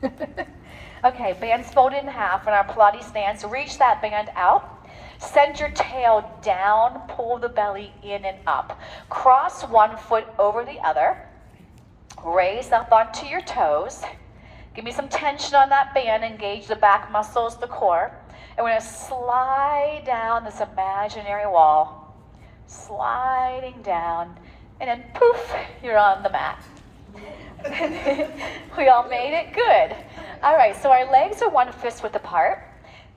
Okay, band's folded in half in our Pilates stance. Reach that band out. Send your tail down, pull the belly in and up. Cross one foot over the other. Raise up onto your toes. Give me some tension on that band. Engage the back muscles, the core. And we're going to slide down this imaginary wall. Sliding down. And then poof, you're on the mat. We all made it? Good. All right, so our legs are one fist width apart.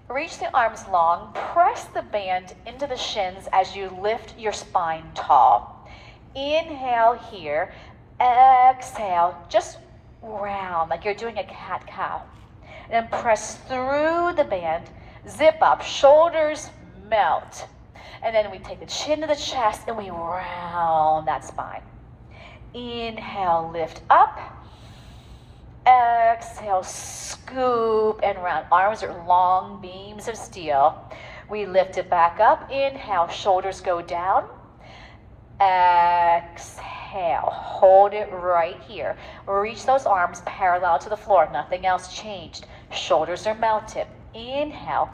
Reach the arms long. Press the band into the shins as you lift your spine tall. Inhale here. Exhale, just round like you're doing a cat-cow. And then press through the band. Zip up, shoulders melt. And then we take the chin to the chest and we round that spine. Inhale, lift up. Exhale, scoop and round. Arms are long beams of steel. We lift it back up. Inhale, shoulders go down. Exhale, hold it right here. Reach those arms parallel to the floor. Nothing else changed. Shoulders are melted. Inhale.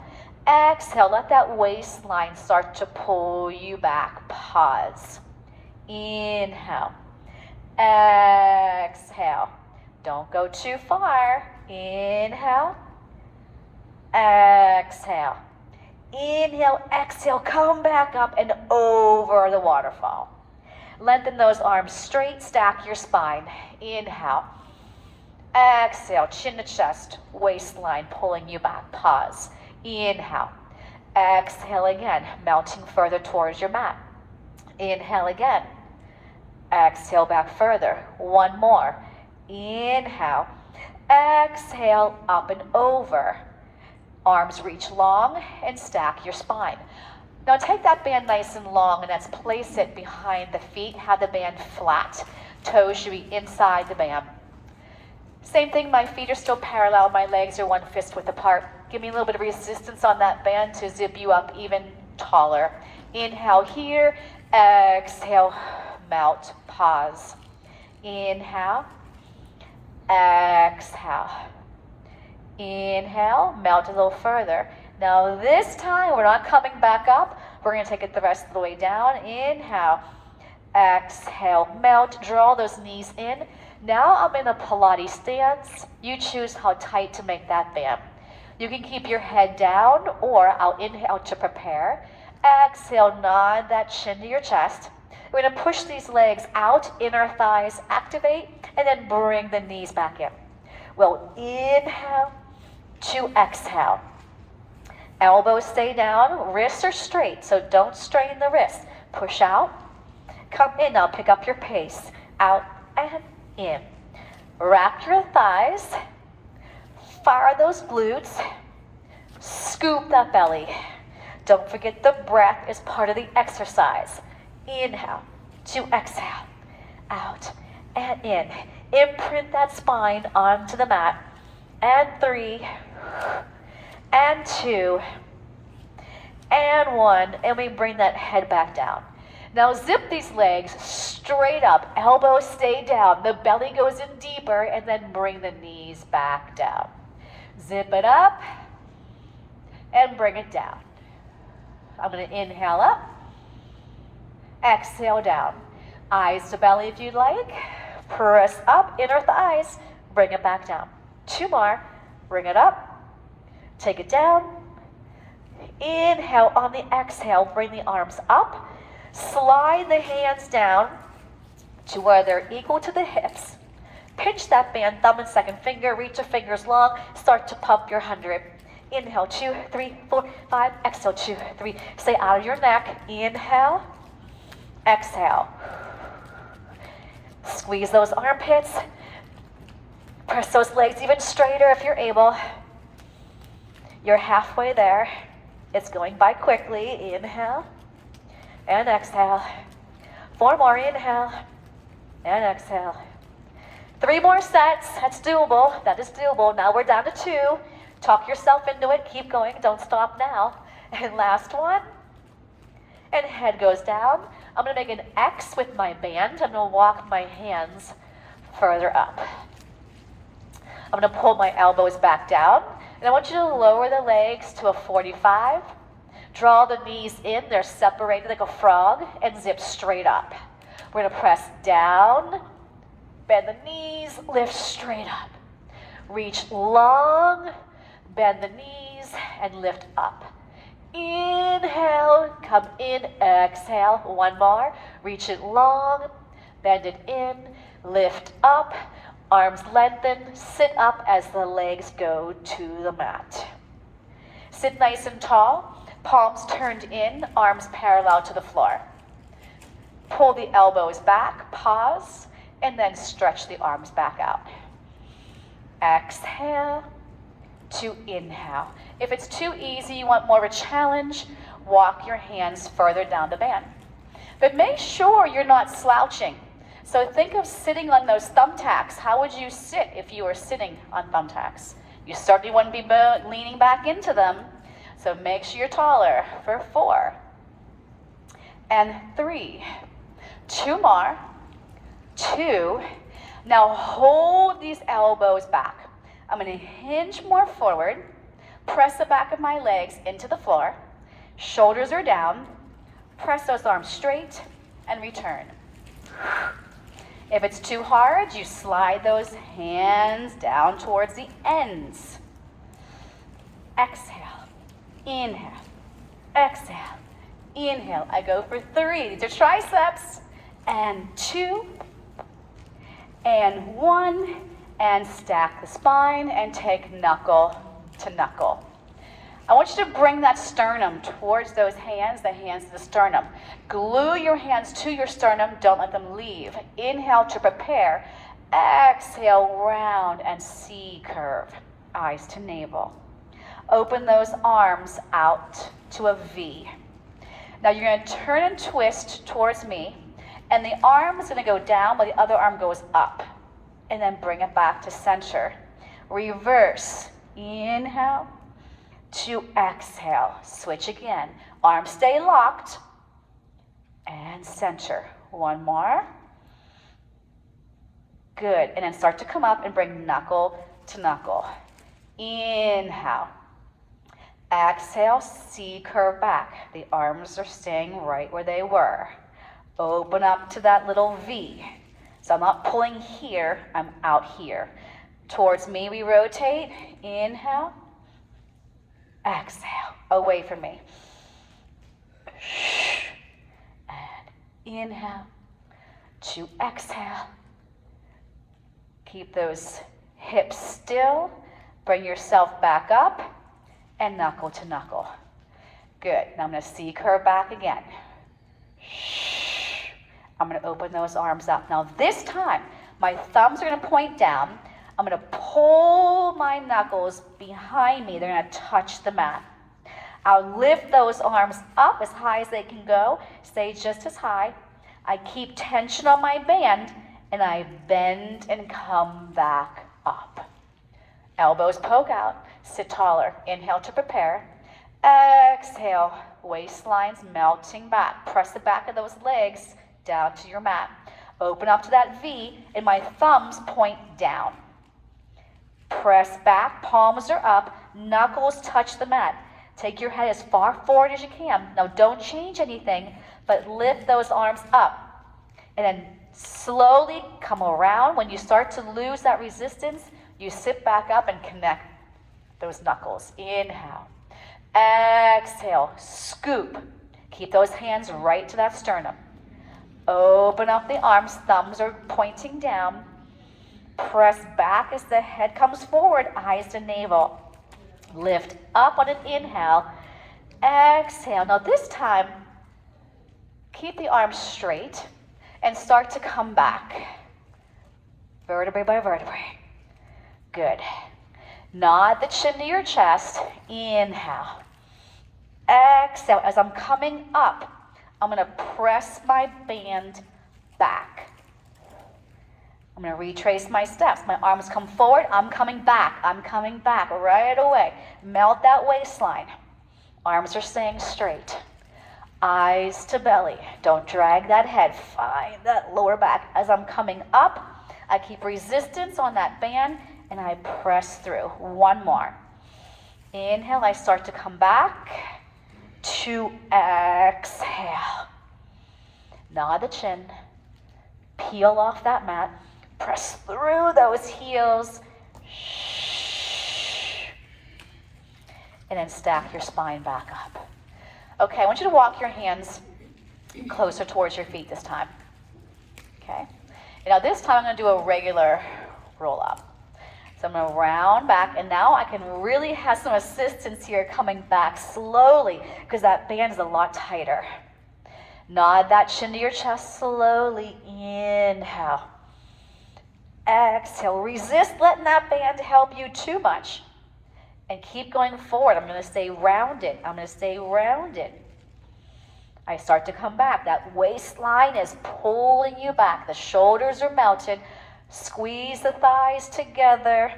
Exhale, let that waistline start to pull you back. Pause. Inhale. Exhale. Don't go too far. Inhale. Exhale. Inhale, exhale, come back up and over the waterfall. Lengthen those arms straight, stack your spine. Inhale. Exhale, chin to chest, waistline pulling you back. Pause. Inhale. Exhale again, melting further towards your mat. Inhale again. Exhale back further. One more. Inhale. Exhale, up and over. Arms reach long and stack your spine. Now take that band nice and long and let's place it behind the feet. Have the band flat. Toes should be inside the band. Same thing, my feet are still parallel. My legs are one fist width apart. Give me a little bit of resistance on that band to zip you up even taller. Inhale here. Exhale, melt, pause. Inhale. Exhale. Inhale, melt a little further. Now this time, we're not coming back up. We're going to take it the rest of the way down. Inhale. Exhale, melt, draw those knees in. Now I'm in a Pilates stance. You choose how tight to make that band. You can keep your head down, or I'll inhale to prepare. Exhale, nod that chin to your chest. We're going to push these legs out, inner thighs activate, and then bring the knees back in. We'll inhale to exhale. Elbows stay down, wrists are straight, so don't strain the wrists. Push out, come in now, pick up your pace. Out and in. Wrap your thighs, fire those glutes, scoop that belly. Don't forget the breath is part of the exercise. Inhale to exhale, out and in. Imprint that spine onto the mat. And 3, and 2, and 1, and we bring that head back down. Now zip these legs straight up, elbows stay down, the belly goes in deeper, and then bring the knees back down. Zip it up, and bring it down. I'm going to inhale up, exhale down. Eyes to belly if you'd like. Press up, inner thighs, bring it back down. 2 more, bring it up, take it down. Inhale on the exhale, bring the arms up. Slide the hands down to where they're equal to the hips. Pinch that band, thumb and second finger, reach your fingers long, start to pump your 100. Inhale, 2, 3, 4, 5, exhale, 2, 3. Stay out of your neck. Inhale, exhale. Squeeze those armpits. Press those legs even straighter if you're able. You're halfway there. It's going by quickly. Inhale and exhale. 4 more. Inhale and exhale. 3 more sets. That's doable. That is doable. Now we're down to 2. Talk yourself into it. Keep going. Don't stop now. And last one. And head goes down. I'm going to make an X with my band. I'm going to walk my hands further up. I'm going to pull my elbows back down, and I want you to lower the legs to a 45. Draw the knees in, they're separated like a frog, and zip straight up. We're going to press down, bend the knees, lift straight up. Reach long, bend the knees, and lift up. Inhale, come in, exhale, one more. Reach it long, bend it in, lift up, arms lengthen, sit up as the legs go to the mat. Sit nice and tall, palms turned in, arms parallel to the floor. Pull the elbows back, pause, and then stretch the arms back out. Exhale to inhale. If it's too easy, you want more of a challenge, walk your hands further down the band. But make sure you're not slouching. So think of sitting on those thumbtacks. How would you sit if you were sitting on thumbtacks? You certainly wouldn't be leaning back into them. So make sure you're taller for 4 and 3. 2 more. 2. Now hold these elbows back. I'm going to hinge more forward, press the back of my legs into the floor, shoulders are down, press those arms straight, and return. If it's too hard, you slide those hands down towards the ends. Exhale, inhale, exhale, inhale. I go for 3. These are triceps, and 2, and 1, and stack the spine and take knuckle to knuckle. I want you to bring that sternum towards those hands, the hands to the sternum. Glue your hands to your sternum, don't let them leave. Inhale to prepare. Exhale, round and C curve, eyes to navel. Open those arms out to a V. Now you're going to turn and twist towards me, and the arm is going to go down while the other arm goes up. And then bring it back to center. Reverse. Inhale to exhale. Switch again. Arms stay locked. And center. 1 more. Good. And then start to come up and bring knuckle to knuckle. Inhale. Exhale, C curve back. The arms are staying right where they were. Open up to that little V. So I'm not pulling here, I'm out here. Towards me we rotate. Inhale. Exhale. Away from me. And inhale to exhale. Keep those hips still. Bring yourself back up and knuckle to knuckle. Good. Now I'm going to C curve back again. I'm going to open those arms up. Now this time, my thumbs are going to point down. I'm going to pull my knuckles behind me. They're going to touch the mat. I'll lift those arms up as high as they can go. Stay just as high. I keep tension on my band, and I bend and come back up. Elbows poke out. Sit taller. Inhale to prepare. Exhale. Waistline's melting back. Press the back of those legs down to your mat. Open up to that V, and my thumbs point down. Press back, palms are up, knuckles touch the mat. Take your head as far forward as you can. Now don't change anything, but lift those arms up. And then slowly come around. When you start to lose that resistance, you sit back up and connect those knuckles. Inhale. Exhale, scoop. Keep those hands right to that sternum. Open up the arms, thumbs are pointing down. Press back as the head comes forward, eyes to navel. Lift up on an inhale. Exhale. Now this time, keep the arms straight and start to come back. Vertebrae by vertebrae. Good. Nod the chin to your chest. Inhale. Exhale. As I'm coming up, I'm going to press my band back. I'm going to retrace my steps. My arms come forward. I'm coming back. I'm coming back right away. Melt that waistline. Arms are staying straight. Eyes to belly. Don't drag that head. Find that lower back. As I'm coming up, I keep resistance on that band and I press through. One more. Inhale, I start to come back. 2, exhale. Nod the chin. Peel off that mat. Press through those heels. And then stack your spine back up. Okay, I want you to walk your hands closer towards your feet this time. Okay? And now this time I'm going to do a regular roll up. So I'm going to round back, and now I can really have some assistance here coming back slowly because that band is a lot tighter. Nod that chin to your chest slowly. Inhale. Exhale. Resist letting that band help you too much. And keep going forward. I'm going to stay rounded. I'm going to stay rounded. I start to come back. That waistline is pulling you back. The shoulders are melted. Squeeze the thighs together.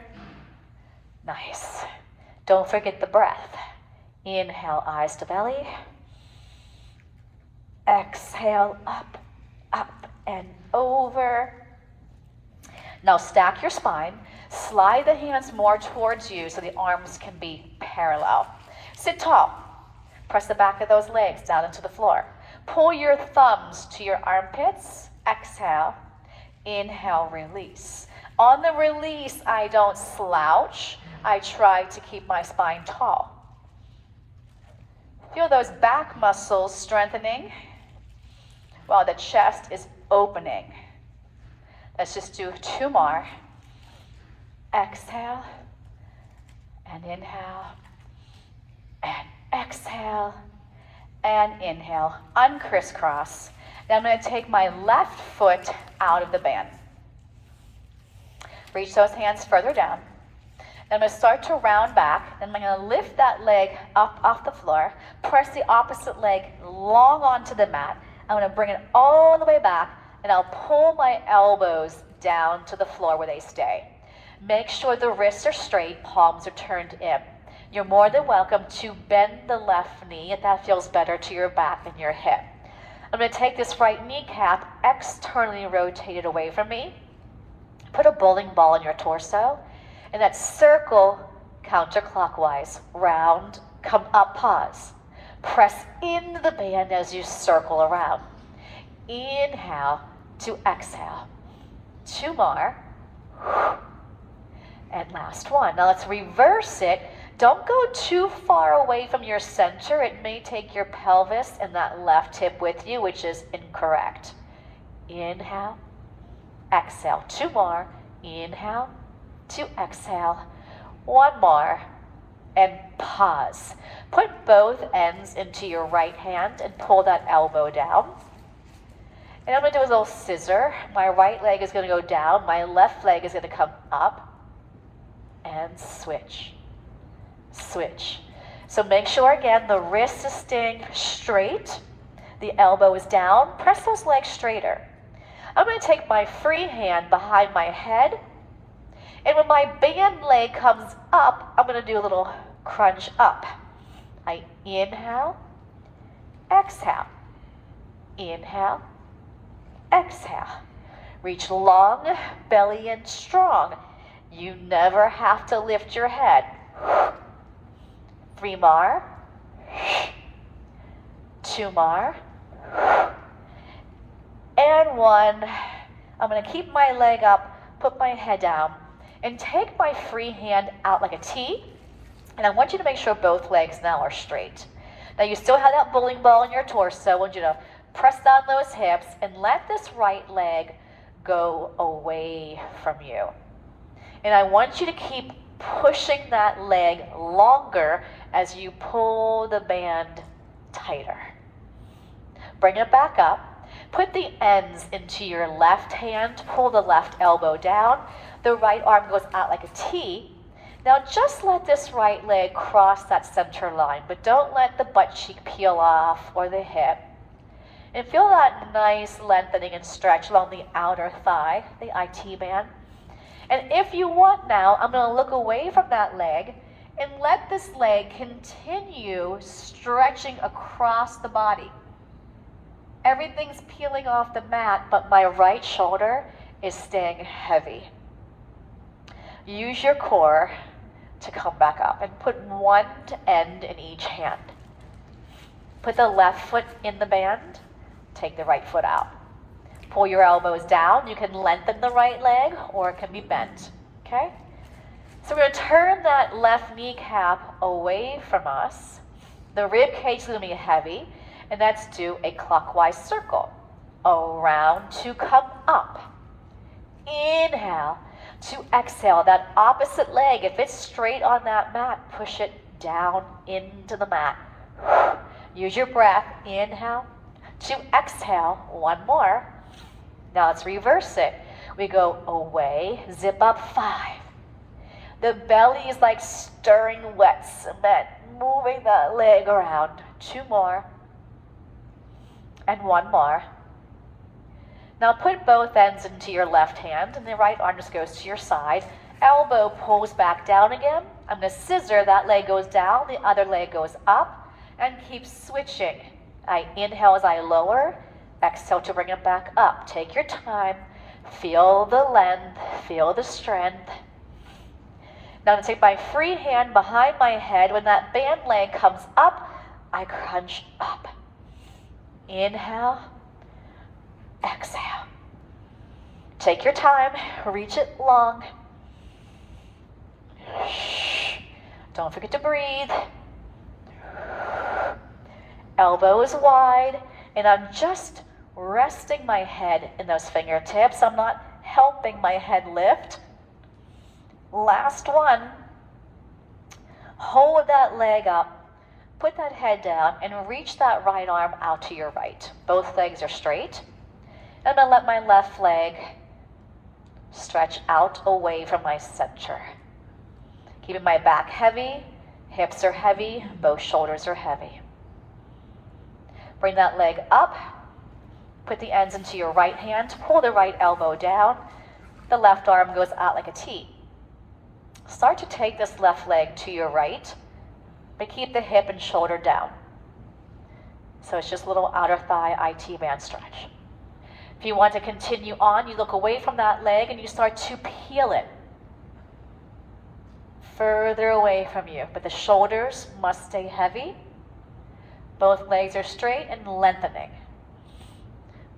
Nice. Don't forget the breath. Inhale, eyes to belly. Exhale, up, up, and over. Now stack your spine. Slide the hands more towards you so the arms can be parallel. Sit tall. Press the back of those legs down into the floor. Pull your thumbs to your armpits. Exhale. Inhale, release. On the release, I don't slouch. I try to keep my spine tall. Feel those back muscles strengthening while the chest is opening. Let's just do 2 more. Exhale, and inhale, and exhale, and inhale. Uncrisscross. Now I'm going to take my left foot out of the band. Reach those hands further down. Then I'm going to start to round back. Then I'm going to lift that leg up off the floor. Press the opposite leg long onto the mat. I'm going to bring it all the way back, and I'll pull my elbows down to the floor where they stay. Make sure the wrists are straight, palms are turned in. You're more than welcome to bend the left knee if that feels better to your back and your hip. I'm going to take this right kneecap externally rotated away from me. Put a bowling ball in your torso, and that circle counterclockwise. Round, come up, pause. Press into the band as you circle around. Inhale to exhale. 2 more. And last one. Now let's reverse it. Don't go too far away from your center. It may take your pelvis and that left hip with you, which is incorrect. Inhale, exhale. 2 more. Inhale to exhale. 1 more. And pause. Put both ends into your right hand and pull that elbow down. And I'm going to do a little scissor. My right leg is going to go down. My left leg is going to come up. And switch. Switch. So make sure again the wrist is staying straight. The elbow is down. Press those legs straighter. I'm going to take my free hand behind my head. And when my band leg comes up, I'm going to do a little crunch up. I inhale, exhale. Inhale, exhale. Reach long, belly in strong. You never have to lift your head. 3 more. 2 more. And 1. I'm going to keep my leg up, put my head down, and take my free hand out like a T. And I want you to make sure both legs now are straight. Now you still have that bowling ball in your torso. I want you to press down those hips and let this right leg go away from you. And I want you to keep pushing that leg longer as you pull the band tighter. Bring it back up. Put the ends into your left hand. Pull the left elbow down. The right arm goes out like a T. Now just let this right leg cross that center line, but don't let the butt cheek peel off or the hip. And feel that nice lengthening and stretch along the outer thigh, the IT band. And if you want now, I'm going to look away from that leg and let this leg continue stretching across the body. Everything's peeling off the mat, but my right shoulder is staying heavy. Use your core to come back up and put one end in each hand. Put the left foot in the band, take the right foot out. Pull your elbows down. You can lengthen the right leg or it can be bent, okay? So we're going to turn that left kneecap away from us. The rib cage is going to be heavy, and let's do a clockwise circle. Around to come up. Inhale to exhale. That opposite leg, if it's straight on that mat, push it down into the mat. Use your breath. Inhale to exhale. One more. Now let's reverse it. We go away, zip up 5. The belly is like stirring wet cement, moving that leg around. 2 more. And 1 more. Now put both ends into your left hand and the right arm just goes to your side. Elbow pulls back down again. I'm going to scissor. That leg goes down, the other leg goes up, and keep switching. I inhale as I lower, exhale to bring it back up. Take your time. Feel the length, feel the strength. Now I'm going to take my free hand behind my head. When that band leg comes up, I crunch up. Inhale, exhale. Take your time, reach it long. Don't forget to breathe. Elbows wide, and I'm just resting my head in those fingertips. I'm not helping my head lift. Last one. Hold that leg up, put that head down, and reach that right arm out to your right. Both legs are straight. I'm going to let my left leg stretch out away from my center. Keeping my back heavy, hips are heavy, both shoulders are heavy. Bring that leg up, put the ends into your right hand, pull the right elbow down, the left arm goes out like a T. Start to take this left leg to your right, but keep the hip and shoulder down. So it's just a little outer thigh IT band stretch. If you want to continue on, you look away from that leg and you start to peel it further away from you, but the shoulders must stay heavy. Both legs are straight and lengthening.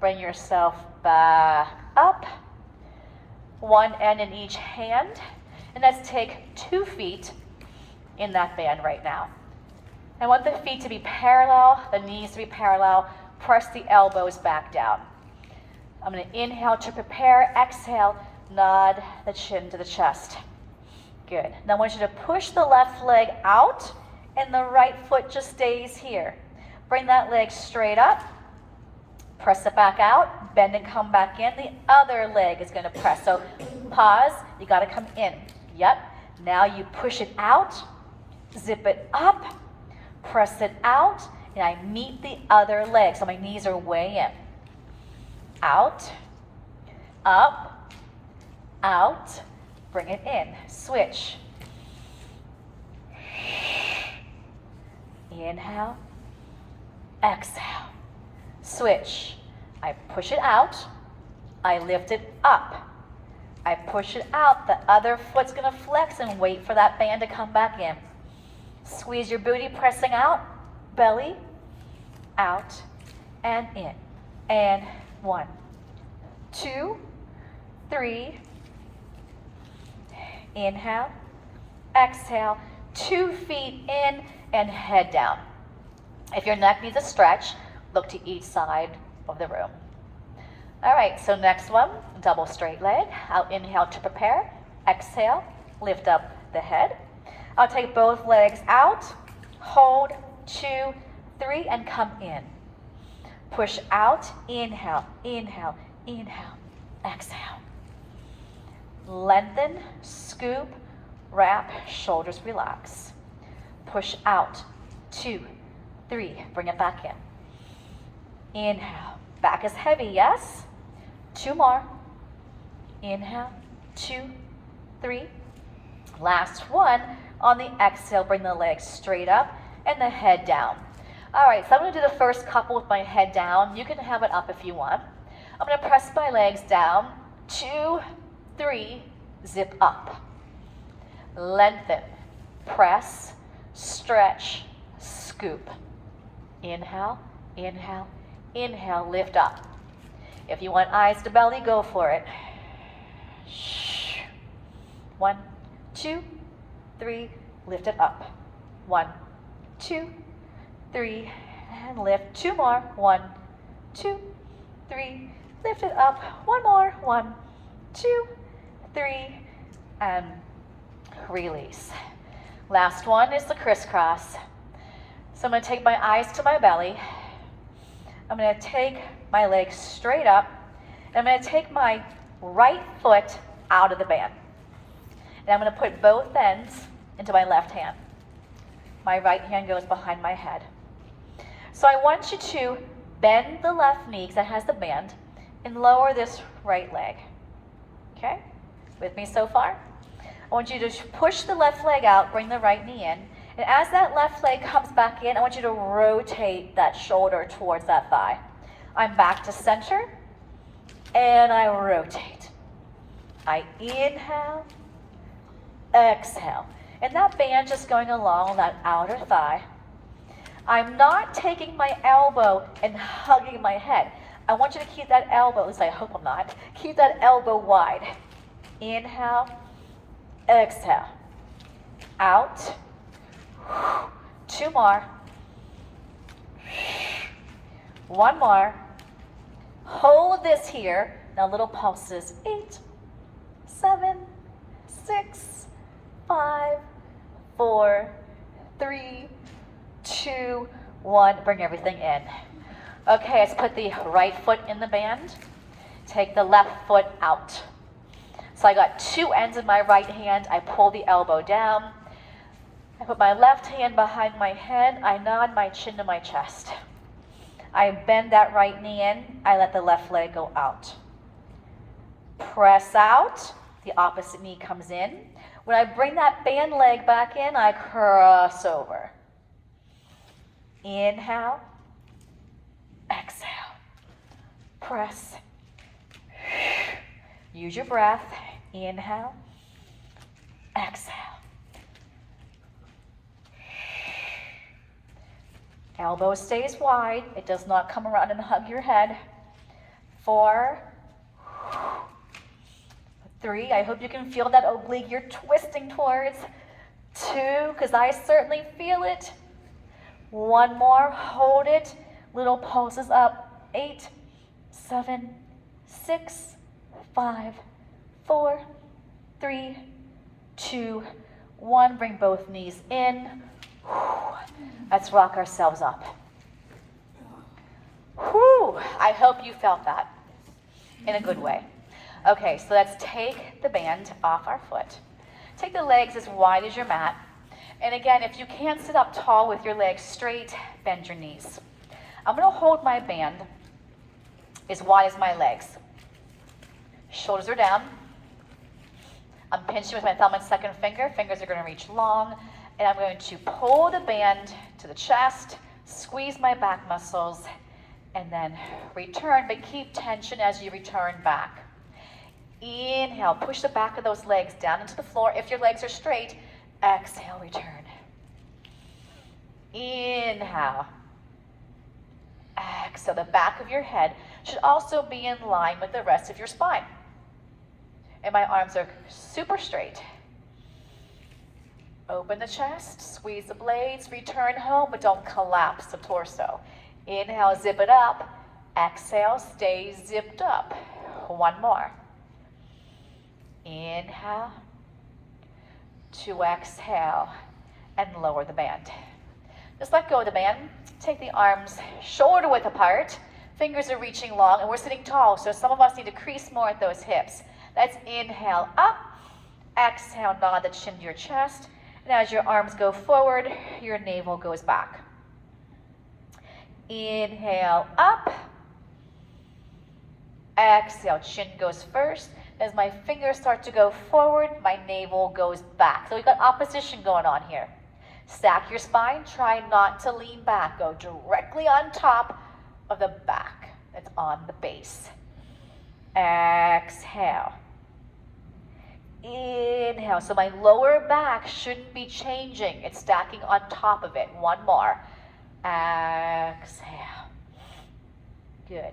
Bring yourself back up. One end in each hand. And let's take 2 feet in that band right now. I want the feet to be parallel, the knees to be parallel. Press the elbows back down. I'm going to inhale to prepare. Exhale, nod the chin to the chest. Good. Now I want you to push the left leg out and the right foot just stays here. Bring that leg straight up. Press it back out. Bend and come back in. The other leg is going to press. So pause. You got to come in. Yep. Now you push it out. Zip it up. Press it out. And I meet the other leg. So my knees are way in. Out. Up. Out. Bring it in. Switch. Inhale. Exhale. Switch. I push it out. I lift it up. I push it out. The other foot's going to flex and wait for that band to come back in. Squeeze your booty, pressing out. Belly. Out. And in. And 1, 2, 3. Inhale. Exhale. 2 feet in and head down. If your neck needs a stretch, look to each side of the room. All right, so next one, double straight leg. I'll inhale to prepare. Exhale, lift up the head. I'll take both legs out. Hold, 2, 3, and come in. Push out, inhale, inhale, inhale, exhale. Lengthen, scoop, wrap, shoulders relax. Push out, 2, 3, bring it back in. Inhale, back is heavy, yes? 2 more. Inhale, 2, 3. Last one. On the exhale, bring the legs straight up and the head down. All right, so I'm going to do the first couple with my head down. You can have it up if you want. I'm going to press my legs down. 2, 3, zip up. lengthen, press, stretch, scoop. Inhale, inhale, inhale, lift up. If you want eyes to belly, go for it. 1, 2, 3, lift it up. 1, 2, 3, and lift. 2 more. 1, 2, 3, lift it up. 1 more. 1, 2, 3, and release. Last one is the crisscross. So I'm going to take my eyes to my belly. I'm going to take my legs straight up. And I'm going to take my right foot out of the band. And I'm going to put both ends into my left hand. My right hand goes behind my head. So I want you to bend the left knee, because that has the band, and lower this right leg. Okay? With me so far? I want you to push the left leg out, bring the right knee in. And as that left leg comes back in, I want you to rotate that shoulder towards that thigh. I'm back to center, and I rotate. I inhale, exhale. And that band just going along that outer thigh. I'm not taking my elbow and hugging my head. I want you to keep that elbow, at least I hope I'm not, keep that elbow wide. Inhale, exhale. Out. 2 more. 1 more. Hold this here. Now little pulses. 8, 7, 6, 5, 4, 3, 2, 1. Bring everything in. Okay, let's put the right foot in the band. Take the left foot out. So I got 2 ends in my right hand. I pull the elbow down. I put my left hand behind my head. I nod my chin to my chest. I bend that right knee in. I let the left leg go out. Press out. The opposite knee comes in. When I bring that band leg back in, I cross over. Inhale. Exhale. Press. Use your breath. Inhale. Exhale. Elbow stays wide. It does not come around and hug your head. 4, 3. I hope you can feel that oblique you're twisting towards. 2, because I certainly feel it. 1 more. Hold it. Little pulses up. 8, 7, 6, 5, 4, 3, 2, 1. Bring both knees in. Let's rock ourselves up. Whew. I hope you felt that in a good way. Okay, so let's take the band off our foot. Take the legs as wide as your mat. And again, if you can't sit up tall with your legs straight, bend your knees. I'm going to hold my band as wide as my legs. Shoulders are down. I'm pinching with my thumb and second finger. Fingers are going to reach long. And I'm going to pull the band to the chest, squeeze my back muscles, and then return, but keep tension as you return back. Inhale, push the back of those legs down into the floor. If your legs are straight, exhale, return. Inhale. Exhale, the back of your head should also be in line with the rest of your spine. And my arms are super straight. Open the chest, squeeze the blades, return home, but don't collapse the torso. Inhale, zip it up. Exhale, stay zipped up. 1 more. Inhale. 2, exhale, and lower the band. Just let go of the band. Take the arms shoulder width apart. Fingers are reaching long, and we're sitting tall, so some of us need to crease more at those hips. Let's inhale up. Exhale, nod the chin to your chest. And as your arms go forward, your navel goes back. Inhale up. Exhale, chin goes first. As my fingers start to go forward, my navel goes back. So we've got opposition going on here. Stack your spine. Try not to lean back. Go directly on top of the back. That's on the base. Exhale. Inhale. So my lower back shouldn't be changing. It's stacking on top of it. One more. Exhale. Good.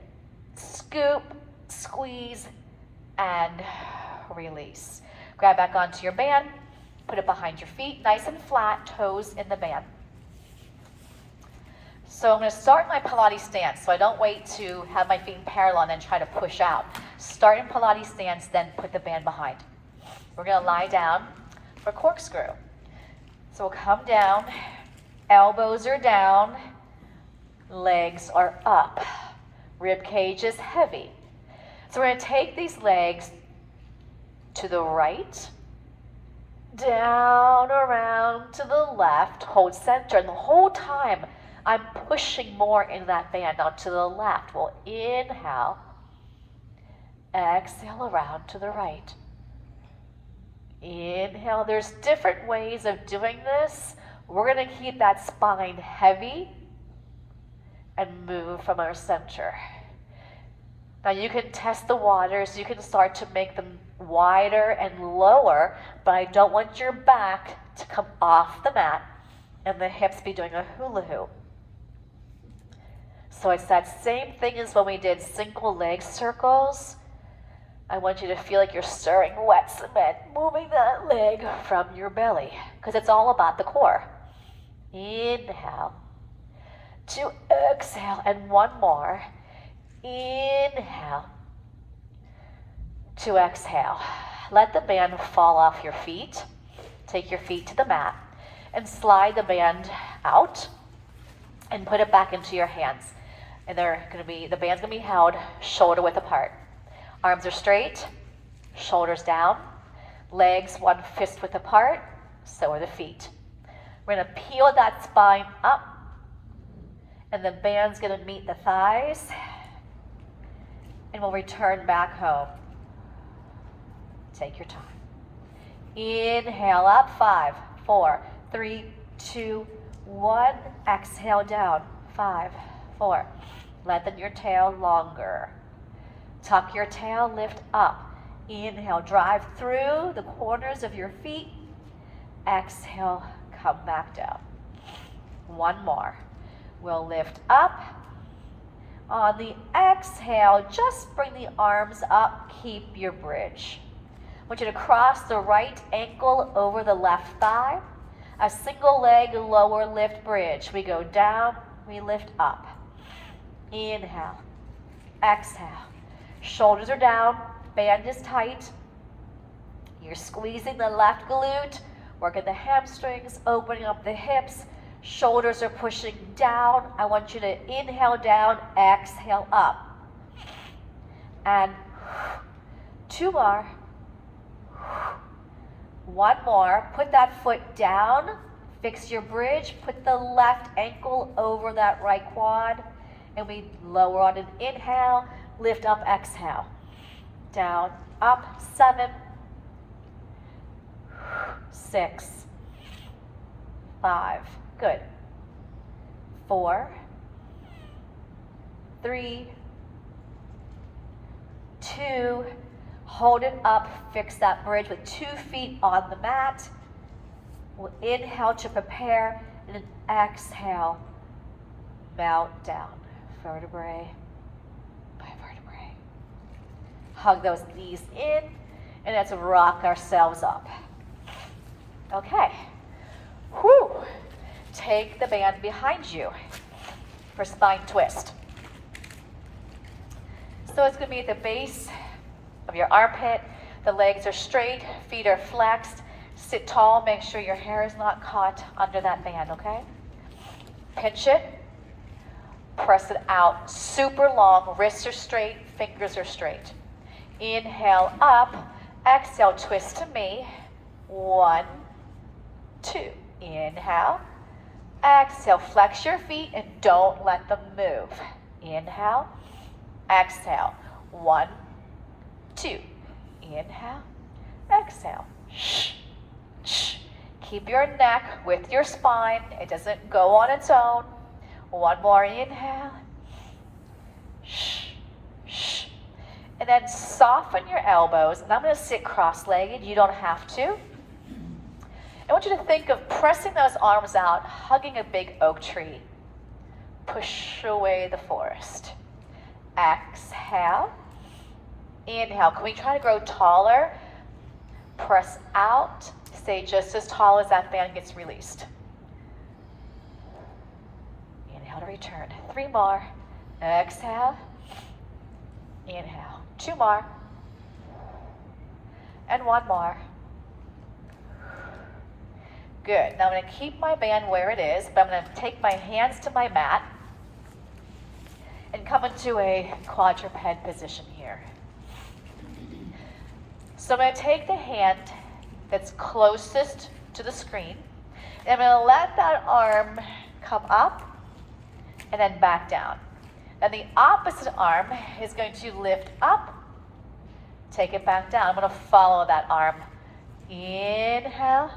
Scoop, squeeze, and release. Grab back onto your band. Put it behind your feet, nice and flat, toes in the band. So I'm going to start my Pilates stance, so I don't wait to have my feet parallel and then try to push out. Start in Pilates stance, then put the band behind. We're going to lie down for corkscrew. So we'll come down, elbows are down, legs are up, rib cage is heavy. So we're going to take these legs to the right, down, around to the left, hold center, and the whole time I'm pushing more in that band onto the left. We'll inhale, exhale around to the right. Inhale. There's different ways of doing this. We're going to keep that spine heavy and move from our center. Now you can test the waters. You can start to make them wider and lower, but I don't want your back to come off the mat and the hips be doing a hula hoop. So it's that same thing as when we did single leg circles. I want you to feel like you're stirring wet cement, moving that leg from your belly, because it's all about the core. Inhale to exhale, and one more. Inhale to exhale. Let the band fall off your feet. Take your feet to the mat and slide the band out and put it back into your hands. And the band's gonna be held shoulder width apart. Arms are straight, shoulders down, legs one fist width apart, so are the feet. We're gonna peel that spine up, and the band's gonna meet the thighs, and we'll return back home. Take your time. Inhale up, 5, 4, 3, 2, 1. Exhale down, 5, 4. Lengthen your tail longer. Tuck your tail, lift up. Inhale, drive through the corners of your feet. Exhale, come back down. One more. We'll lift up. On the exhale, just bring the arms up, keep your bridge. I want you to cross the right ankle over the left thigh. A single leg lower lift bridge. We go down, we lift up. Inhale, exhale. Shoulders are down, band is tight. You're squeezing the left glute, working the hamstrings, opening up the hips. Shoulders are pushing down. I want you to inhale down, exhale up. And 2 more. 1 more. Put that foot down, fix your bridge, put the left ankle over that right quad, and we lower on an inhale, lift up, exhale. Down, up, 7, 6, 5, good. 4, 3, 2, hold it up, fix that bridge with 2 feet on the mat. We'll inhale to prepare, and then exhale, mount down, vertebrae by vertebrae. Hug those knees in, and let's rock ourselves up. Okay. Whew. Take the band behind you for spine twist. So it's going to be at the base of your armpit. The legs are straight, feet are flexed. Sit tall, make sure your hair is not caught under that band, okay? Pinch it, press it out, super long, wrists are straight, fingers are straight. Inhale up, exhale, twist to me. 1, 2, inhale. Exhale, flex your feet and don't let them move. Inhale, exhale. 1, 2, inhale, exhale. Shh, shh. Keep your neck with your spine. It doesn't go on its own. 1 more inhale. Shh, shh. And then soften your elbows. And I'm going to sit cross-legged. You don't have to. I want you to think of pressing those arms out, hugging a big oak tree. Push away the forest. Exhale. Inhale. Can we try to grow taller? Press out. Stay just as tall as that band gets released. Inhale to return. 3 more. Exhale. Inhale. 2 more. And 1 more. Good. Now I'm going to keep my band where it is, but I'm going to take my hands to my mat and come into a quadruped position here. So I'm going to take the hand that's closest to the screen, and I'm going to let that arm come up and then back down. Then the opposite arm is going to lift up, take it back down. I'm going to follow that arm. Inhale.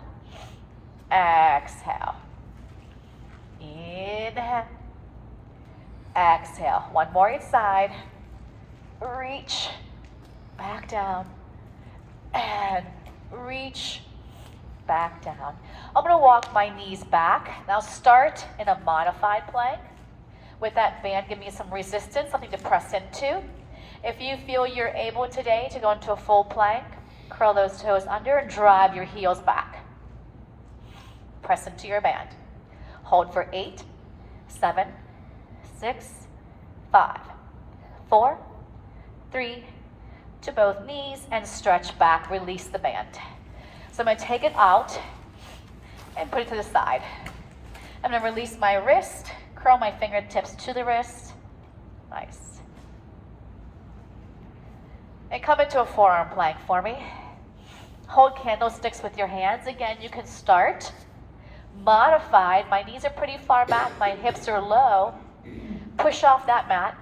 Exhale. Inhale. Exhale. 1 more each side. Reach. Back down. And reach. Back down. I'm going to walk my knees back. Now start in a modified plank. With that band, give me some resistance, something to press into. If you feel you're able today to go into a full plank, curl those toes under and drive your heels back. Press into your band. Hold for 8, 7, 6, 5, 4, 3, to both knees, and stretch back. Release the band. So I'm going to take it out and put it to the side. I'm going to release my wrist, curl my fingertips to the wrist. Nice. And come into a forearm plank for me. Hold candlesticks with your hands. Again, you can start modified. My knees are pretty far back. My hips are low. Push off that mat.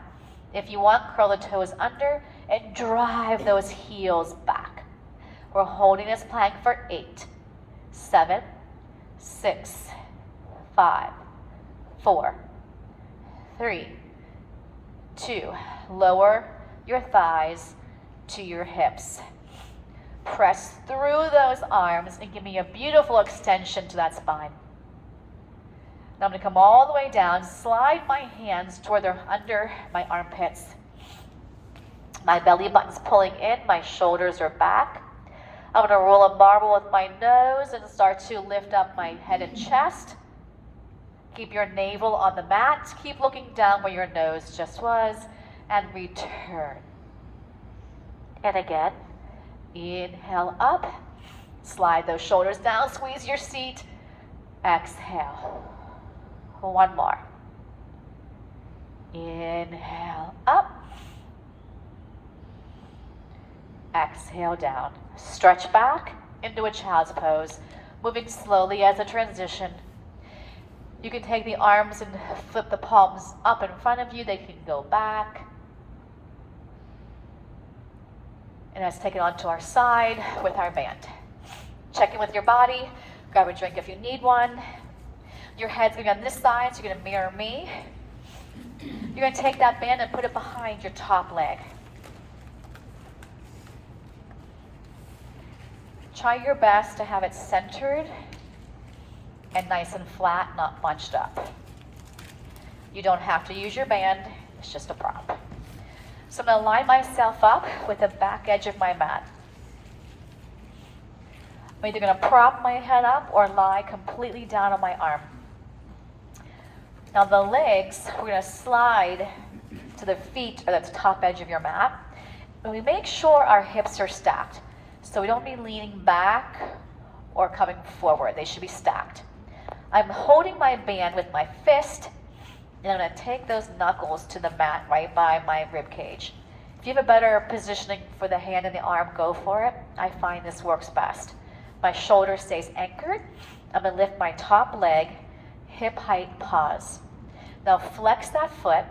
If you want, curl the toes under and drive those heels back. We're holding this plank for 8, 7, 6, 5, 4, 3, 2. Lower your thighs to your hips. Press through those arms and give me a beautiful extension to that spine. Now I'm going to come all the way down, slide my hands toward under my armpits. My belly button's pulling in, my shoulders are back. I'm going to roll a marble with my nose and start to lift up my head and chest. Keep your navel on the mat. Keep looking down where your nose just was, and return. And again. Inhale up, slide those shoulders down, squeeze your seat, exhale. 1 more. Inhale up, exhale down. Stretch back into a child's pose, moving slowly as a transition. You can take the arms and flip the palms up in front of you. They can go back. And let's take it onto our side with our band. Check in with your body. Grab a drink if you need one. Your head's going to be on this side, so you're going to mirror me. You're going to take that band and put it behind your top leg. Try your best to have it centered and nice and flat, not bunched up. You don't have to use your band. It's just a prop. So I'm going to line myself up with the back edge of my mat. I'm either going to prop my head up or lie completely down on my arm. Now the legs, we're going to slide to the feet or the top edge of your mat. And we make sure our hips are stacked. So we don't be leaning back or coming forward. They should be stacked. I'm holding my band with my fist, and I'm going to take those knuckles to the mat right by my rib cage. If you have a better positioning for the hand and the arm, go for it. I find this works best. My shoulder stays anchored. I'm going to lift my top leg, hip height, pause. Now flex that foot.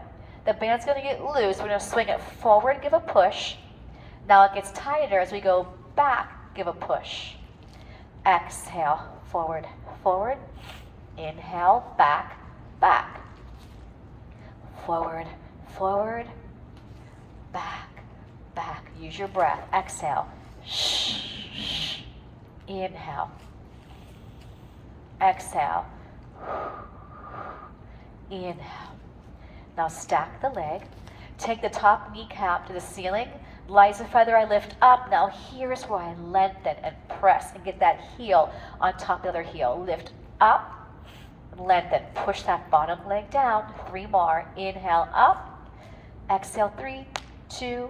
The band's going to get loose. We're going to swing it forward, give a push. Now it gets tighter as we go back, give a push. Exhale, forward, forward. Inhale, back, back. Forward, forward, back, back. Use your breath. Exhale. Inhale. Exhale. Inhale. Now stack the leg. Take the top kneecap to the ceiling. Lies a feather, I lift up. Now here's where I lengthen and press and get that heel on top of the other heel. Lift up, lengthen. Push that bottom leg down. 3 more. Inhale up. Exhale. 3, 2,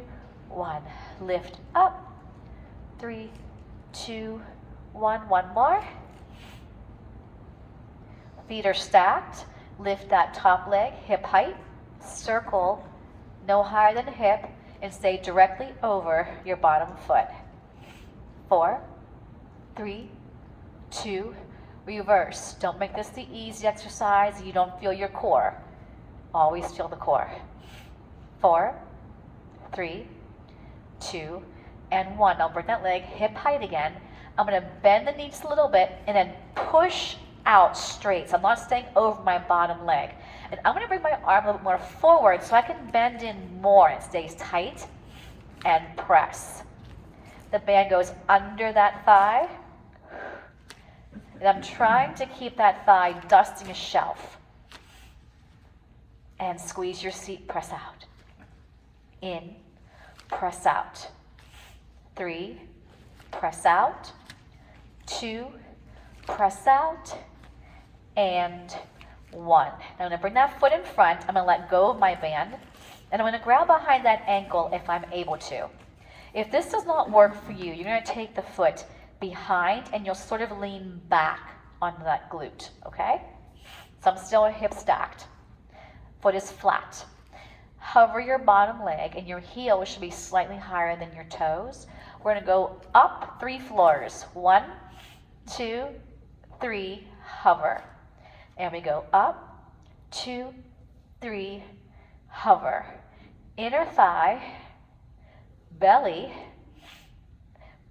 1. Lift up. 3, 2, 1. One more. Feet are stacked. Lift that top leg, hip height. Circle, no higher than hip, and stay directly over your bottom foot. 4, 3, 2, reverse. Don't make this the easy exercise. You don't feel your core. Always feel the core. 4, 3, 2, and 1. Now bring that leg hip height again. I'm going to bend the knees a little bit and then push out straight. So I'm not staying over my bottom leg. And I'm going to bring my arm a little bit more forward so I can bend in more. It stays tight and press. The band goes under that thigh. And I'm trying to keep that thigh dusting a shelf. And squeeze your seat, press out. In, press out. 3, press out. 2, press out. And 1. Now I'm going to bring that foot in front. I'm going to let go of my band. And I'm going to grab behind that ankle if I'm able to. If this does not work for you, you're going to take the foot behind and you'll sort of lean back onto that glute, okay? So I'm still hip stacked. Foot is flat. Hover your bottom leg and your heel should be slightly higher than your toes. We're going to go up 3 floors. 1, 2, 3, hover. And we go up, 2, 3, hover. Inner thigh, belly.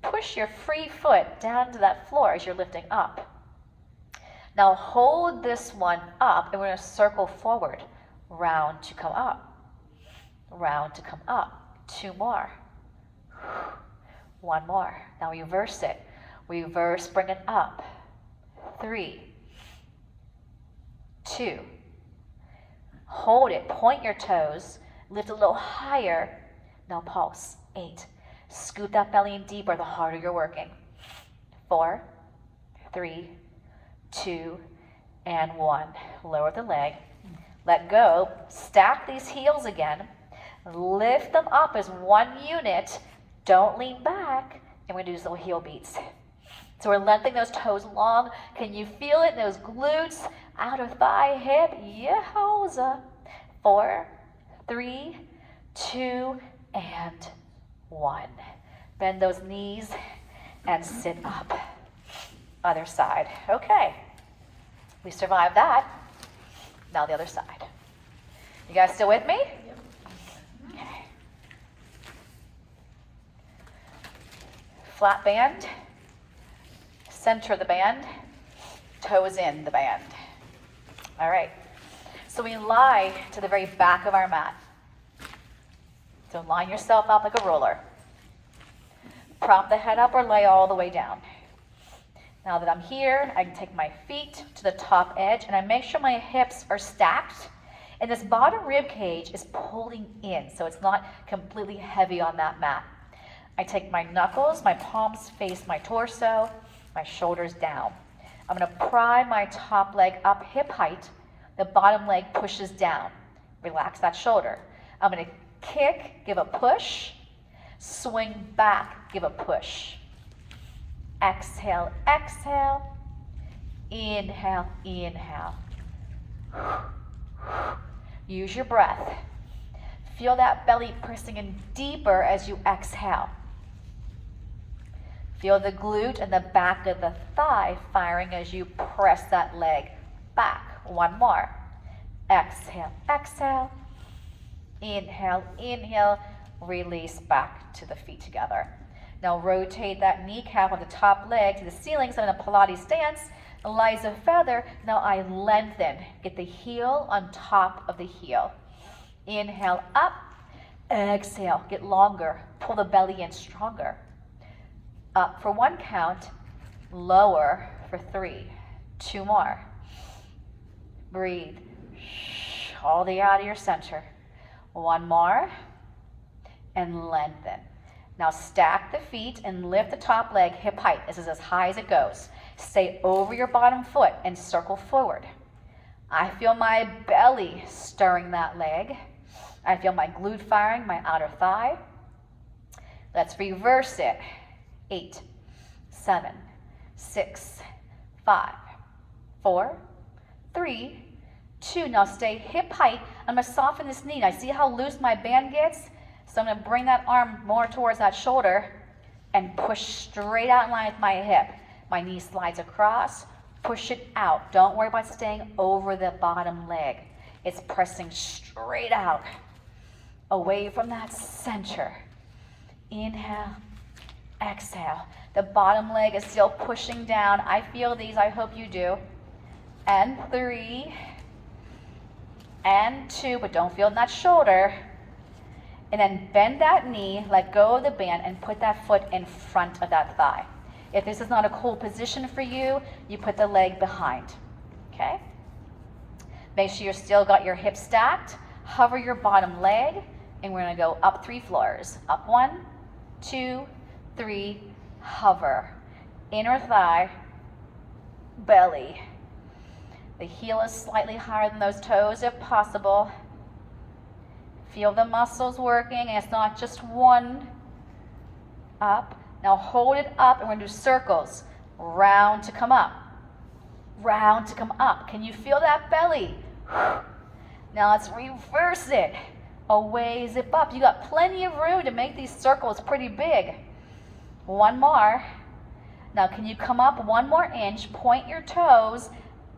Push your free foot down to that floor as you're lifting up. Now hold this one up and we're going to circle forward. Round to come up. Round to come up. 2 more. 1 more. Now reverse it. Reverse, bring it up. 3, 2. Hold it. Point your toes. Lift a little higher. Now pulse. 8. Scoot that belly in deeper the harder you're working. 4, 3, 2, and 1. Lower the leg. Let go. Stack these heels again. Lift them up as one unit. Don't lean back. And we're going to do these little heel beats. So we're lengthening those toes long. Can you feel it in those glutes? Outer thigh, hip. Yowza. 4, 3, 2, and 1. Bend those knees and sit up. Other side. Okay. We survived that. Now the other side. You guys still with me? Okay. Flat band. Center the band. Toes in the band. All right. So we lie to the very back of our mat. So line yourself up like a roller. Prop the head up or lay all the way down. Now that I'm here, I can take my feet to the top edge and I make sure my hips are stacked and this bottom rib cage is pulling in so it's not completely heavy on that mat. I take my knuckles, my palms face my torso, my shoulders down. I'm going to pry my top leg up hip height. The bottom leg pushes down. Relax that shoulder. I'm going to kick, give a push, swing back, give a push. Exhale, exhale, inhale, inhale. Use your breath. Feel that belly pressing in deeper as you exhale. Feel the glute and the back of the thigh firing as you press that leg back. 1 more. Exhale, exhale. Inhale, inhale. Release back to the feet together. Now rotate that kneecap on the top leg to the ceiling. So in a Pilates stance, lies a feather. Now I lengthen. Get the heel on top of the heel. Inhale up. Exhale, get longer. Pull the belly in stronger. Up for 1 count. Lower for 3. 2 more. Breathe. All the way out of your center. 1 more. And lengthen. Now stack the feet and lift the top leg hip height. This is as high as it goes. Stay over your bottom foot and circle forward. I feel my belly stirring that leg. I feel my glute firing, my outer thigh. Let's reverse it. 8, 7, 6, 5, 4, 3, 2. Now stay hip height. I'm going to soften this knee. Now see how loose my band gets? So I'm going to bring that arm more towards that shoulder and push straight out in line with my hip. My knee slides across. Push it out. Don't worry about staying over the bottom leg. It's pressing straight out, away from that center. Inhale, exhale. The bottom leg is still pushing down. I feel these. I hope you do. And 3, and 2, but don't feel in that shoulder. And then bend that knee, let go of the band, and put that foot in front of that thigh. If this is not a cool position for you, you put the leg behind, okay? Make sure you've still got your hips stacked. Hover your bottom leg, and we're gonna go up 3 floors. Up 1, 2, 3, hover. Inner thigh, belly. The heel is slightly higher than those toes if possible. Feel the muscles working, and it's not just one. Up. Now hold it up, and we're going to do circles. Round to come up. Round to come up. Can you feel that belly? Now let's reverse it. Away, zip up. You got plenty of room to make these circles pretty big. 1 more. Now can you come up 1 more inch? Point your toes.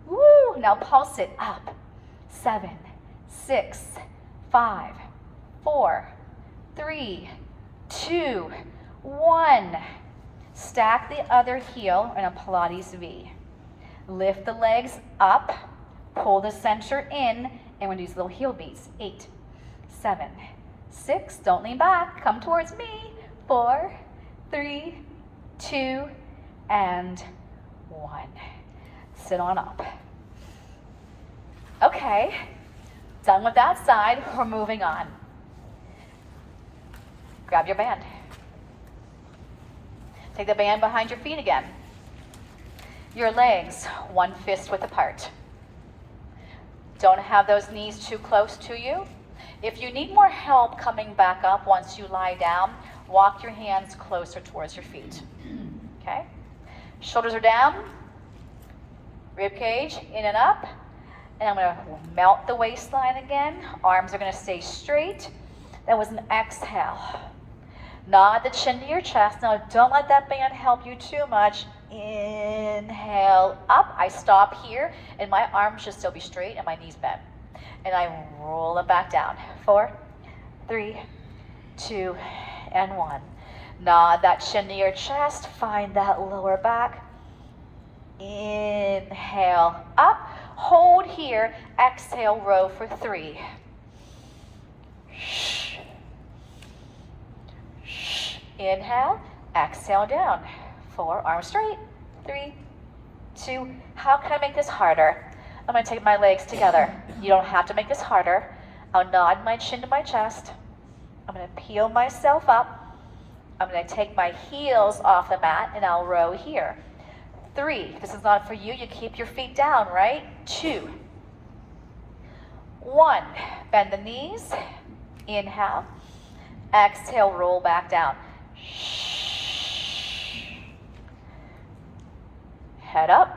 Woo! Now pulse it up. 7, 6, 5, 4, 3, 2, 1. Stack the other heel in a Pilates V. Lift the legs up, pull the center in, and we're going to do these little heel beats. 8, 7, 6, don't lean back, come towards me. 4, 3, 2, and 1. Sit on up. Okay, done with that side, we're moving on. Grab your band. Take the band behind your feet again. Your legs 1 fist width apart. Don't have those knees too close to you. If you need more help coming back up once you lie down, walk your hands closer towards your feet. Okay? Shoulders are down. Rib cage in and up. And I'm going to melt the waistline again. Arms are going to stay straight. That was an exhale. Nod the chin to your chest. Now don't let that band help you too much. Inhale up. I stop here, and my arms should still be straight and my knees bent. And I roll it back down. 4, 3, 2, and 1. Nod that chin to your chest. Find that lower back. Inhale up. Hold here. Exhale, row for 3. Inhale, exhale down. 4, arms straight. 3, 2. How can I make this harder? I'm going to take my legs together. You don't have to make this harder. I'll nod my chin to my chest. I'm going to peel myself up. I'm going to take my heels off the mat, and I'll row here. 3, if this is not for you, you keep your feet down, right? 2, 1, bend the knees. Inhale. Exhale, roll back down. Head up,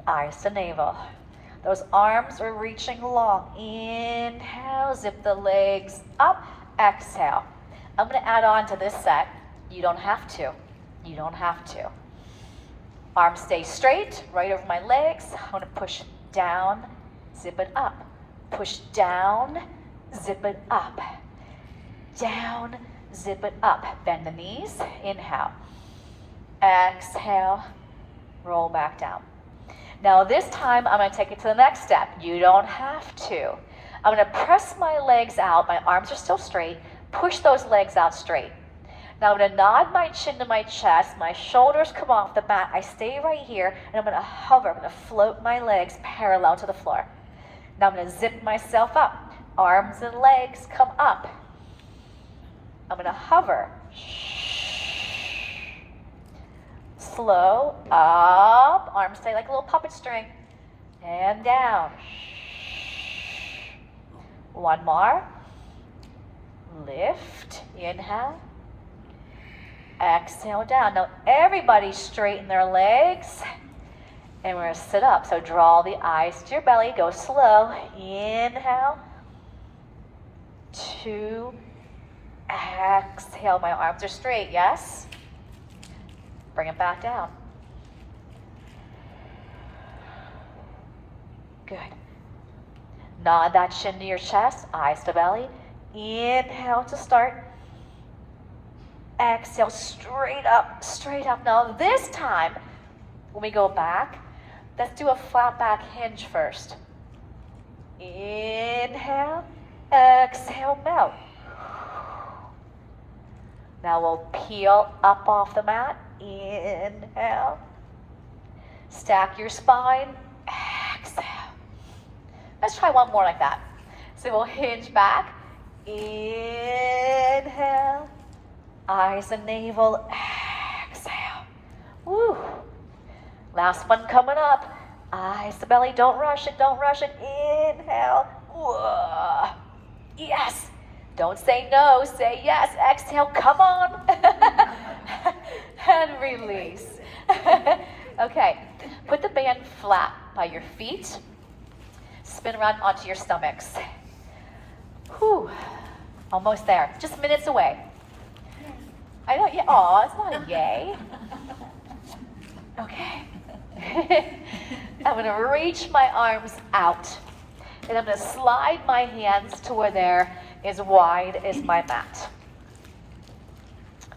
eyes to navel. Those arms are reaching long. Inhale, zip the legs up. Exhale. I'm going to add on to this set. You don't have to. You don't have to. Arms stay straight, right over my legs. I'm going to push down, zip it up. Push down, zip it up. Down, zip it up. Bend the knees. Inhale. Exhale. Roll back down. Now this time I'm going to take it to the next step. You don't have to. I'm going to press my legs out. My arms are still straight. Push those legs out straight. Now I'm going to nod my chin to my chest. My shoulders come off the mat. I stay right here, and I'm going to hover. I'm going to float my legs parallel to the floor. Now I'm going to zip myself up. Arms and legs come up. I'm going to hover. Slow, up. Arms stay like a little puppet string. And down. One more. Lift. Inhale. Exhale down. Now everybody straighten their legs. And we're going to sit up. So draw the eyes to your belly. Go slow. Inhale. 2. Exhale. My arms are straight. Yes? Bring it back down. Good. Nod that chin to your chest. Eyes to belly. Inhale to start. Exhale, straight up, straight up. Now this time, when we go back, let's do a flat back hinge first. Inhale, exhale, melt. Now we'll peel up off the mat. Inhale. Stack your spine. Exhale. Let's try one more like that. So we'll hinge back. Inhale. Eyes and navel. Exhale. Woo. Last one coming up. Eyes to belly. Don't rush it. Don't rush it. Inhale. Whoa. Yes. Don't say no. Say yes. Exhale. Come on. And release. Okay. Put the band flat by your feet. Spin around onto your stomachs. Whew. Almost there. Just minutes away. I know, yeah. Aw, it's not a yay. Okay. I'm going to reach my arms out. And I'm going to slide my hands to where they're as wide as my mat.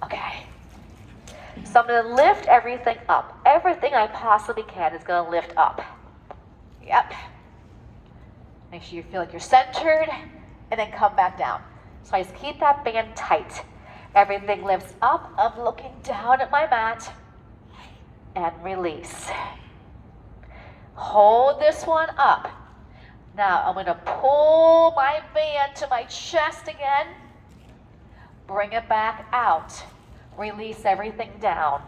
Okay. So I'm going to lift everything up. Everything I possibly can is going to lift up. Yep. Make sure you feel like you're centered, and then come back down. So I just keep that band tight. Everything lifts up. I'm looking down at my mat, and release. Hold this one up. Now I'm going to pull my band to my chest again. Bring it back out. Release everything down.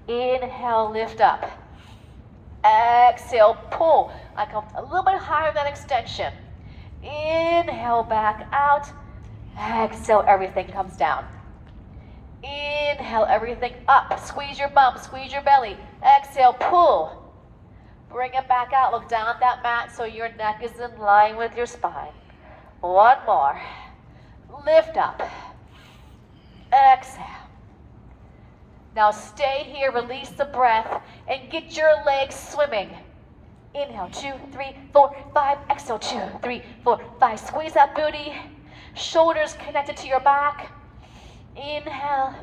Inhale, lift up. Exhale, pull. I come a little bit higher than extension. Inhale, back out. Exhale, everything comes down. Inhale, everything up. Squeeze your bum, squeeze your belly. Exhale, pull. Bring it back out. Look down at that mat so your neck is in line with your spine. One more. Lift up. Exhale. Now stay here, release the breath, and get your legs swimming. Inhale, 2, 3, 4, 5. Exhale, 2, 3, 4, 5. Squeeze that booty. Shoulders connected to your back. Inhale.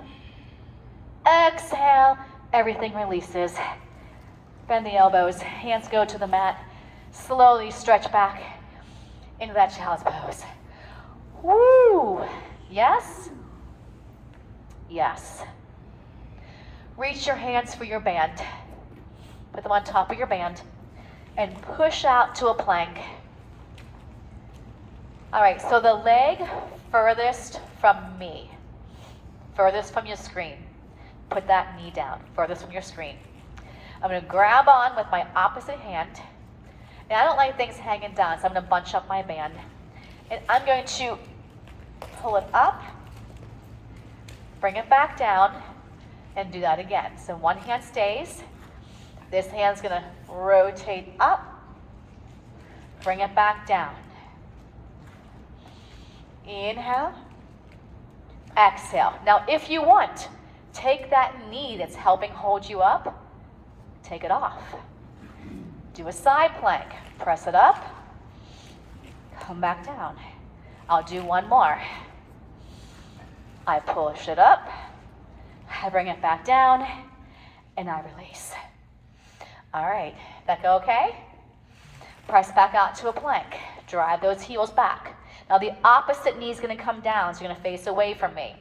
Exhale. Everything releases. Bend the elbows. Hands go to the mat. Slowly stretch back into that child's pose. Woo! Yes? Yes. Reach your hands for your band. Put them on top of your band. And push out to a plank. All right, so the leg furthest from me. Furthest from your screen. Put that knee down. Furthest from your screen. I'm going to grab on with my opposite hand. And I don't like things hanging down, so I'm going to bunch up my band. And I'm going to pull it up. Bring it back down. And do that again. So one hand stays. This hand's going to rotate up. Bring it back down. Inhale. Exhale. Now, if you want, take that knee that's helping hold you up. Take it off. Do a side plank. Press it up. Come back down. I'll do one more. I push it up. I bring it back down, and I release. All right, that go okay? Press back out to a plank. Drive those heels back. Now the opposite knee is going to come down, so you're going to face away from me.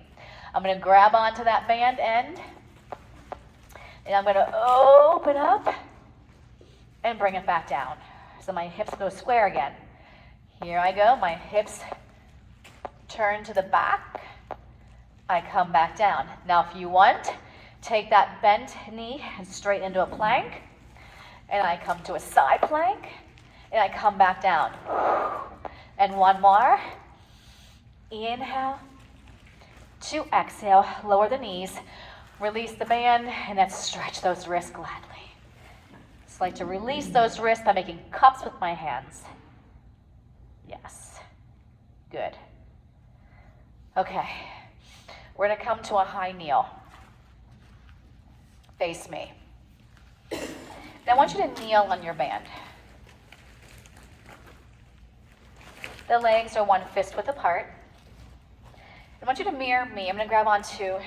I'm going to grab onto that band end, and I'm going to open up and bring it back down. So my hips go square again. Here I go, my hips turn to the back. I come back down. Now if you want, take that bent knee and straight into a plank, and I come to a side plank, and I come back down. And one more. Inhale to exhale, lower the knees, release the band, and then stretch those wrists gladly. Just like to release those wrists by making cups with my hands. Yes. Good. Okay. We're going to come to a high kneel. Face me. Now I want you to kneel on your band. The legs are one fist width apart. I want you to mirror me. I'm going to grab onto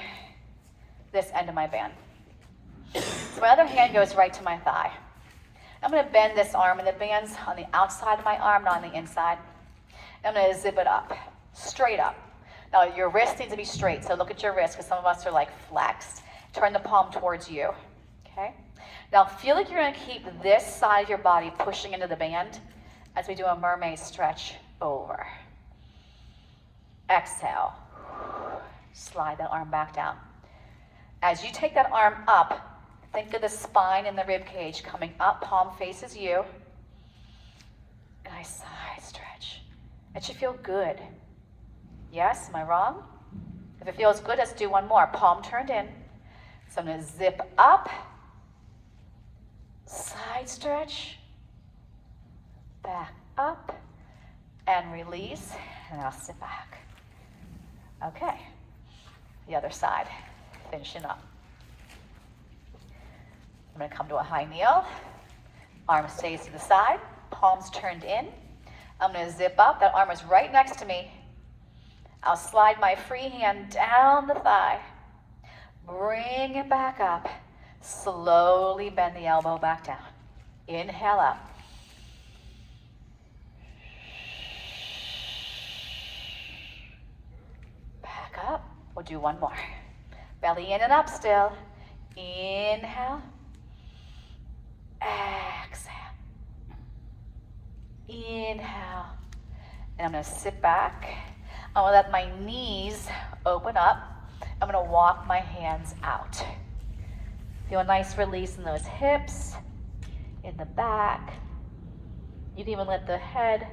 this end of my band. So my other hand goes right to my thigh. I'm going to bend this arm, and the band's on the outside of my arm, not on the inside. I'm going to zip it up, straight up. Now your wrist needs to be straight, so look at your wrist, because some of us are like flexed. Turn the palm towards you, okay? Now feel like you're going to keep this side of your body pushing into the band as we do a mermaid stretch over. Exhale. Slide that arm back down. As you take that arm up, think of the spine and the rib cage coming up, palm faces you. And I side stretch. It should feel good. Yes, am I wrong? If it feels good, let's do one more. Palm turned in. So I'm going to zip up, side stretch, back up, and release, and I'll sit back. Okay, the other side, finishing up. I'm going to come to a high kneel. Arm stays to the side, palms turned in. I'm going to zip up. That arm is right next to me. I'll slide my free hand down the thigh. Bring it back up. Slowly bend the elbow back down. Inhale up. Back up. We'll do one more. Belly in and up still. Inhale. Exhale. Inhale. And I'm going to sit back. I'm going to let my knees open up. I'm going to walk my hands out. Feel a nice release in those hips, in the back. You can even let the head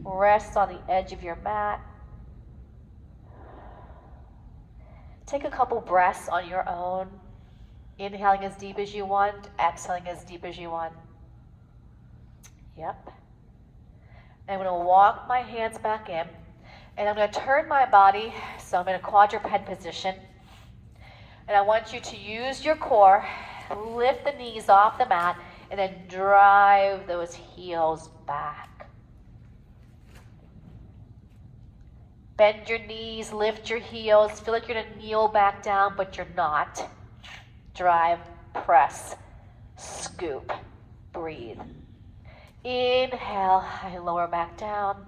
rest on the edge of your mat. Take a couple breaths on your own. Inhaling as deep as you want, exhaling as deep as you want. Yep. And I'm going to walk my hands back in. And I'm going to turn my body, so I'm in a quadruped position. And I want you to use your core, lift the knees off the mat, and then drive those heels back. Bend your knees, lift your heels. Feel like you're going to kneel back down, but you're not. Drive, press, scoop, breathe. Inhale, I lower back down.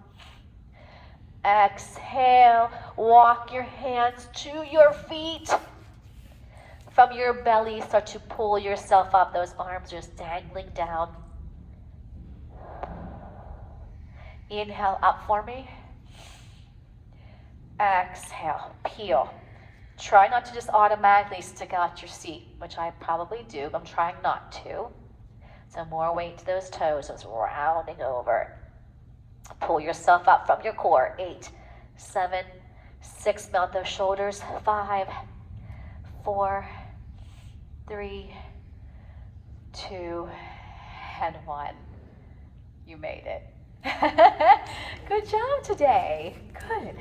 Exhale, walk your hands to your feet. From your belly, start to pull yourself up. Those arms just dangling down. Inhale up for me. Exhale, peel. Try not to just automatically stick out your seat, which I probably do, but I'm trying not to. So more weight to those toes, those rounding over. Pull yourself up from your core. 8, 7, 6, mount those shoulders. 5, 4, 3, 2, and 1. You made it. Good job today. Good.